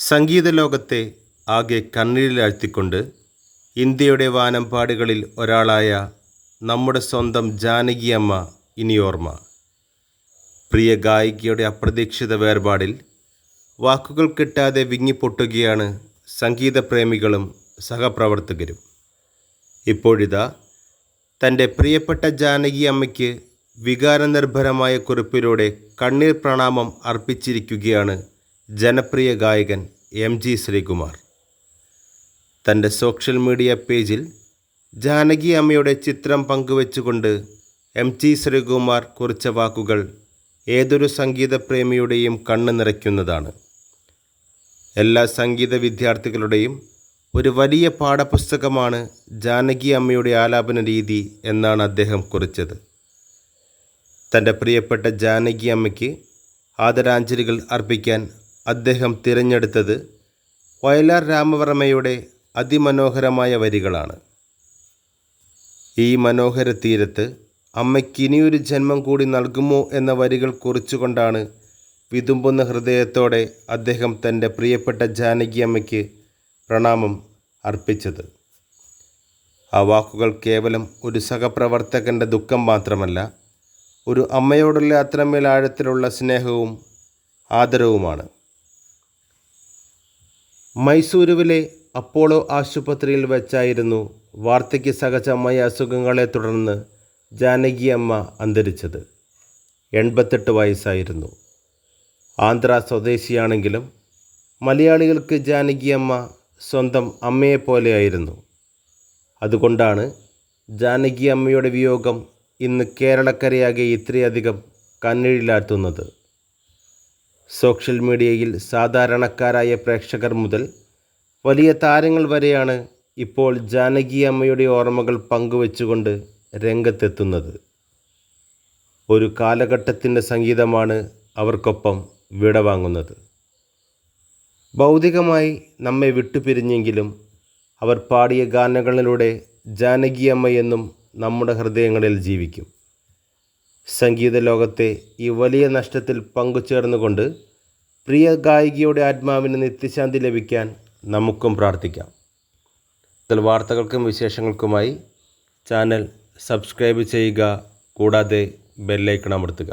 സംഗീത ലോകത്തെ ആകെ കണ്ണീരിലാഴ്ത്തിക്കൊണ്ട് ഇന്ത്യയുടെ വാനമ്പാടികളിൽ ഒരാളായ നമ്മുടെ സ്വന്തം ജാനകി അമ്മ ഇനി ഓർമ്മ. പ്രിയ ഗായികയുടെ അപ്രതീക്ഷിത വേർപാടിൽ വാക്കുകൾ കിട്ടാതെ വിങ്ങിപ്പൊട്ടുകയാണ് സംഗീതപ്രേമികളും സഹപ്രവർത്തകരും. ഇപ്പോഴിതാ തൻ്റെ പ്രിയപ്പെട്ട ജാനകി അമ്മയ്ക്ക് വികാരനിർഭരമായ കുറിപ്പിലൂടെ കണ്ണീർ പ്രണാമം അർപ്പിച്ചിരിക്കുകയാണ് ജനപ്രിയ ഗായകൻ MG ശ്രീകുമാർ. തൻ്റെ സോഷ്യൽ മീഡിയ പേജിൽ ജാനകി അമ്മയുടെ ചിത്രം പങ്കുവച്ചുകൊണ്ട് MG ശ്രീകുമാർ കുറിച്ച വാക്കുകൾ ഏതൊരു സംഗീതപ്രേമിയുടെയും കണ്ണ് നിറയ്ക്കുന്നതാണ്. എല്ലാ സംഗീത വിദ്യാർത്ഥികളുടെയും ഒരു വലിയ പാഠപുസ്തകമാണ് ജാനകി അമ്മയുടെ ആലാപന രീതി എന്നാണ് അദ്ദേഹം കുറിച്ചത്. തൻ്റെ പ്രിയപ്പെട്ട ജാനകി അമ്മയ്ക്ക് ആദരാഞ്ജലികൾ അർപ്പിക്കാൻ അദ്ദേഹം തിരഞ്ഞെടുത്തത് വയലാർ രാമവർമ്മയുടെ അതിമനോഹരമായ വരികളാണ്. ഈ മനോഹര തീരത്ത് അമ്മയ്ക്ക് ഇനിയൊരു ജന്മം കൂടി നൽകുമോ എന്ന വരികൾ കുറിച്ചുകൊണ്ടാണ് വിതുമ്പുന്ന ഹൃദയത്തോടെ അദ്ദേഹം തൻ്റെ പ്രിയപ്പെട്ട ജാനകി അമ്മയ്ക്ക് പ്രണാമം അർപ്പിച്ചത്. ആ വാക്കുകൾ കേവലം ഒരു സഹപ്രവർത്തകൻ്റെ ദുഃഖം മാത്രമല്ല, ഒരു അമ്മയോടുള്ള അത്രമേൽ ആഴത്തിലുള്ള സ്നേഹവും ആദരവുമാണ്. മൈസൂരുവിലെ അപ്പോളോ ആശുപത്രിയിൽ വെച്ചായിരുന്നു വാർദ്ധക്യ സഹജമായ അസുഖങ്ങളെ തുടർന്ന് ജാനകി അമ്മ അന്തരിച്ചത്. 88 വയസ്സായിരുന്നു. ആന്ധ്ര സ്വദേശിയാണെങ്കിലും മലയാളികൾക്ക് ജാനകി അമ്മ സ്വന്തം അമ്മയെപ്പോലെയായിരുന്നു. അതുകൊണ്ടാണ് ജാനകി അമ്മയുടെ വിയോഗം ഇന്ന് കേരളക്കരയാകെ ഇത്രയധികം കണ്ണീരിലാഴ്ത്തുന്നത്. സോഷ്യൽ മീഡിയയിൽ സാധാരണക്കാരായ പ്രേക്ഷകർ മുതൽ വലിയ താരങ്ങൾ വരെയാണ് ഇപ്പോൾ ജാനകി അമ്മയുടെ ഓർമ്മകൾ പങ്കുവെച്ചുകൊണ്ട് രംഗത്തെത്തുന്നത്. ഒരു കാലഘട്ടത്തിൻ്റെ സംഗീതമാണ് അവർക്കൊപ്പം വിടവാങ്ങുന്നത്. ഭൗതികമായി നമ്മെ വിട്ടുപിരിഞ്ഞെങ്കിലും അവർ പാടിയ ഗാനങ്ങളിലൂടെ ജാനകി അമ്മയെന്നും നമ്മുടെ ഹൃദയങ്ങളിൽ ജീവിക്കും. സംഗീത ലോകത്തെ ഈ വലിയ നഷ്ടത്തിൽ പങ്കുചേർന്നുകൊണ്ട് പ്രിയ ഗായികയുടെ ആത്മാവിന് നിത്യശാന്തി ലഭിക്കാൻ നമുക്കും പ്രാർത്ഥിക്കാം. കൂടുതൽ വാർത്തകൾക്കും വിശേഷങ്ങൾക്കുമായി ചാനൽ സബ്സ്ക്രൈബ് ചെയ്യുക, കൂടാതെ ബെല്ലൈക്കൺ അമർത്തുക.